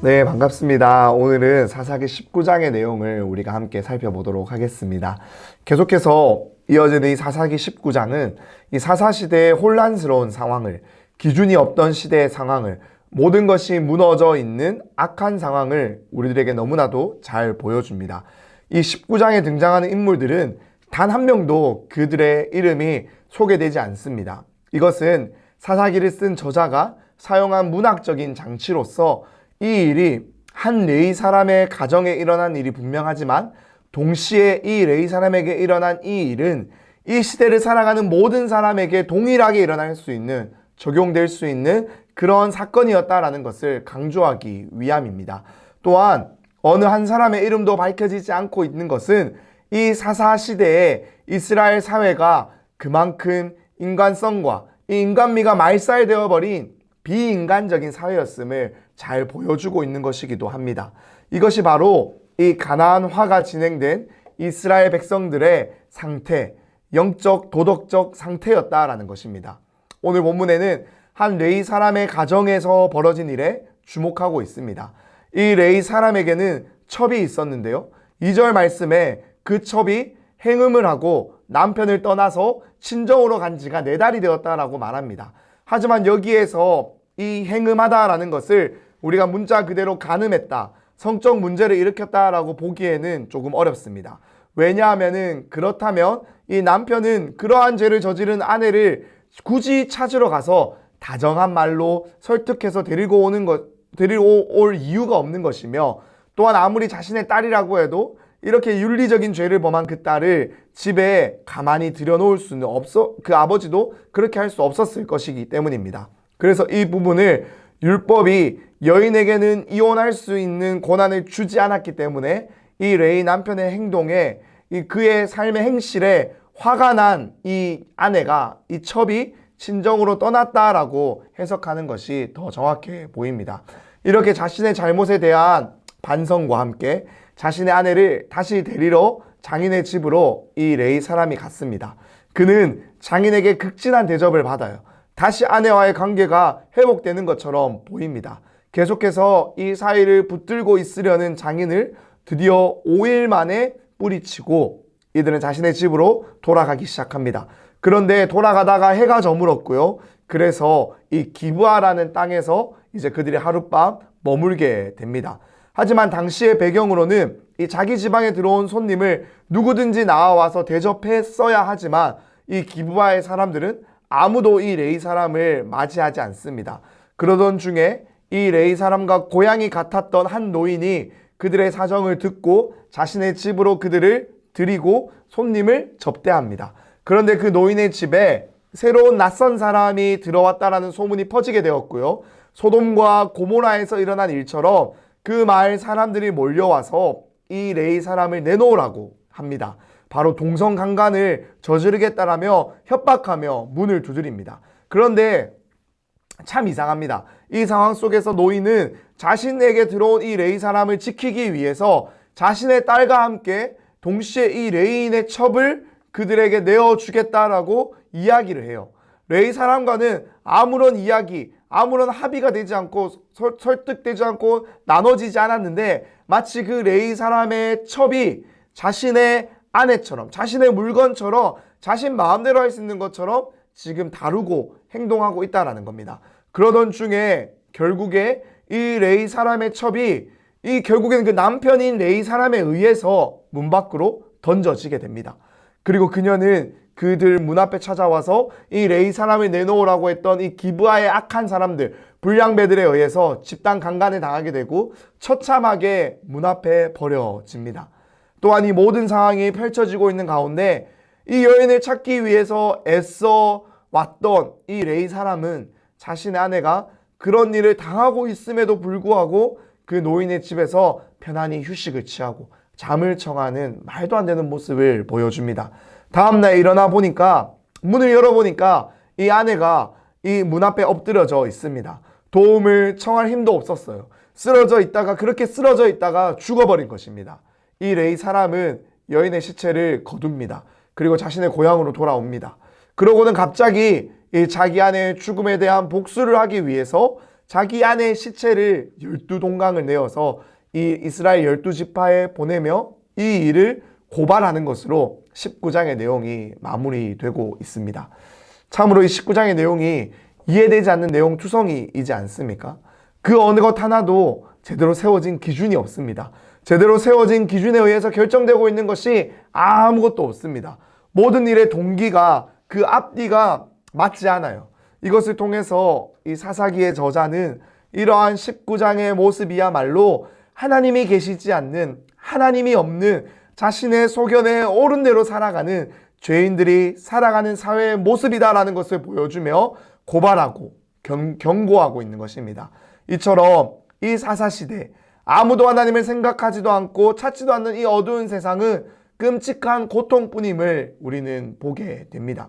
네, 반갑습니다. 오늘은 사사기 19장의 내용을 우리가 함께 살펴보도록 하겠습니다. 계속해서 이어지는 이 사사기 19장은 이 사사시대의 혼란스러운 상황을, 기준이 없던 시대의 상황을, 모든 것이 무너져 있는 악한 상황을 우리들에게 너무나도 잘 보여줍니다. 이 19장에 등장하는 인물들은 단 한 명도 그들의 이름이 소개되지 않습니다. 이것은 사사기를 쓴 저자가 사용한 문학적인 장치로서 이 일이 한 레위 사람의 가정에 일어난 일이 분명하지만 동시에 이 레위 사람에게 일어난 이 일은 이 시대를 살아가는 모든 사람에게 동일하게 일어날 수 있는, 적용될 수 있는 그런 사건이었다라는 것을 강조하기 위함입니다. 또한 어느 한 사람의 이름도 밝혀지지 않고 있는 것은 이 사사 시대에 이스라엘 사회가 그만큼 인간성과 이 인간미가 말살되어 버린 비인간적인 사회였음을 잘 보여주고 있는 것이기도 합니다. 이것이 바로 이 가나안화가 진행된 이스라엘 백성들의 상태, 영적, 도덕적 상태였다라는 것입니다. 오늘 본문에는 한 레위 사람의 가정에서 벌어진 일에 주목하고 있습니다. 이 레위 사람에게는 첩이 있었는데요. 2절 말씀에 그 첩이 행음을 하고 남편을 떠나서 친정으로 간 지가 4달이 되었다라고 말합니다. 하지만 여기에서 이 행음하다라는 것을 우리가 문자 그대로 간음했다, 성적 문제를 일으켰다라고 보기에는 조금 어렵습니다. 왜냐하면은 그렇다면 이 남편은 그러한 죄를 저지른 아내를 굳이 찾으러 가서 다정한 말로 설득해서 데리고 올 이유가 없는 것이며, 또한 아무리 자신의 딸이라고 해도 이렇게 윤리적인 죄를 범한 그 딸을 집에 가만히 들여놓을 수는 그 아버지도 그렇게 할 수 없었을 것이기 때문입니다. 그래서 이 부분을 율법이 여인에게는 이혼할 수 있는 권한을 주지 않았기 때문에 이 레위 남편의 행동에, 그의 삶의 행실에 화가 난 이 아내가, 이 첩이 친정으로 떠났다라고 해석하는 것이 더 정확해 보입니다. 이렇게 자신의 잘못에 대한 반성과 함께 자신의 아내를 다시 데리러 장인의 집으로 이 레위 사람이 갔습니다. 그는 장인에게 극진한 대접을 받아요. 다시 아내와의 관계가 회복되는 것처럼 보입니다. 계속해서 이 사이를 붙들고 있으려는 장인을 드디어 5일 만에 뿌리치고 이들은 자신의 집으로 돌아가기 시작합니다. 그런데 돌아가다가 해가 저물었고요. 그래서 이 기브아라는 땅에서 이제 그들이 하룻밤 머물게 됩니다. 하지만 당시의 배경으로는 이 자기 지방에 들어온 손님을 누구든지 나와서 대접했어야 하지만 이 기브아의 사람들은 아무도 이 레위 사람을 맞이하지 않습니다. 그러던 중에 이 레위 사람과 고향이 같았던 한 노인이 그들의 사정을 듣고 자신의 집으로 그들을 들이고 손님을 접대합니다. 그런데 그 노인의 집에 새로운 낯선 사람이 들어왔다라는 소문이 퍼지게 되었고요. 소돔과 고모라에서 일어난 일처럼 그 마을 사람들이 몰려와서 이 레위 사람을 내놓으라고 합니다. 바로 동성강간을 저지르겠다라며 협박하며 문을 두드립니다. 그런데 참 이상합니다. 이 상황 속에서 노인은 자신에게 들어온 이 레위 사람을 지키기 위해서 자신의 딸과 함께 동시에 이 레위인의 첩을 그들에게 내어주겠다라고 이야기를 해요. 레위 사람과는 아무런 이야기, 아무런 합의가 되지 않고 설득되지 않고 나눠지지 않았는데 마치 그 레위 사람의 첩이 자신의 아내처럼, 자신의 물건처럼, 자신 마음대로 할 수 있는 것처럼 지금 다루고 행동하고 있다는 겁니다. 그러던 중에 결국에 이 레위 사람의 첩이 결국에는 그 남편인 레위 사람에 의해서 문 밖으로 던져지게 됩니다. 그리고 그녀는 그들 문 앞에 찾아와서 이 레위 사람을 내놓으라고 했던 이 기브아의 악한 사람들, 불량배들에 의해서 집단 강간을 당하게 되고 처참하게 문 앞에 버려집니다. 또한 이 모든 상황이 펼쳐지고 있는 가운데 이 여인을 찾기 위해서 애써 왔던 이 레위 사람은 자신의 아내가 그런 일을 당하고 있음에도 불구하고 그 노인의 집에서 편안히 휴식을 취하고 잠을 청하는 말도 안 되는 모습을 보여줍니다. 다음날 일어나 보니까, 문을 열어보니까 이 아내가 이 문 앞에 엎드려져 있습니다. 도움을 청할 힘도 없었어요. 그렇게 쓰러져 있다가 죽어버린 것입니다. 이 레위 사람은 여인의 시체를 거둡니다. 그리고 자신의 고향으로 돌아옵니다. 그러고는 갑자기 이 자기 아내의 죽음에 대한 복수를 하기 위해서 자기 아내의 시체를 12동강을 내어서 이 이스라엘 12지파에 보내며 이 일을 고발하는 것으로 19장의 내용이 마무리되고 있습니다. 참으로 이 19장의 내용이 이해되지 않는 내용 투성이이지 않습니까? 그 어느 것 하나도 제대로 세워진 기준이 없습니다. 제대로 세워진 기준에 의해서 결정되고 있는 것이 아무것도 없습니다. 모든 일의 동기가 그 앞뒤가 맞지 않아요. 이것을 통해서 이 사사기의 저자는 이러한 19장의 모습이야말로 하나님이 계시지 않는, 하나님이 없는 자신의 소견에 옳은 대로 살아가는 죄인들이 살아가는 사회의 모습이다라는 것을 보여주며 고발하고 경고하고 있는 것입니다. 이처럼 이 사사시대, 아무도 하나님을 생각하지도 않고 찾지도 않는 이 어두운 세상은 끔찍한 고통뿐임을 우리는 보게 됩니다.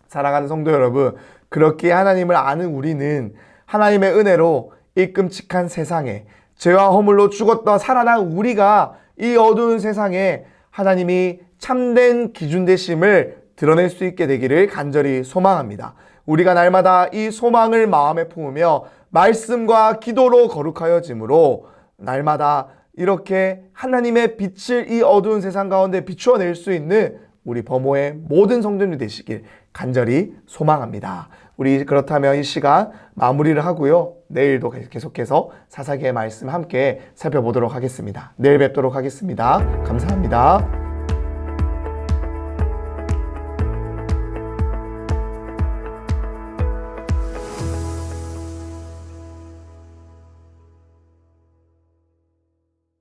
사랑하는 성도 여러분, 그렇게 하나님을 아는 우리는 하나님의 은혜로 이 끔찍한 세상에 죄와 허물로 죽었다 살아난 우리가 이 어두운 세상에 하나님이 참된 기준 되심을 드러낼 수 있게 되기를 간절히 소망합니다. 우리가 날마다 이 소망을 마음에 품으며 말씀과 기도로 거룩하여짐으로 날마다 이렇게 하나님의 빛을 이 어두운 세상 가운데 비추어낼 수 있는 우리 범호의 모든 성도님이 되시길 간절히 소망합니다. 우리 그렇다면 이 시간 마무리를 하고요. 내일도 계속해서 사사기의 말씀 함께 살펴보도록 하겠습니다. 내일 뵙도록 하겠습니다. 감사합니다.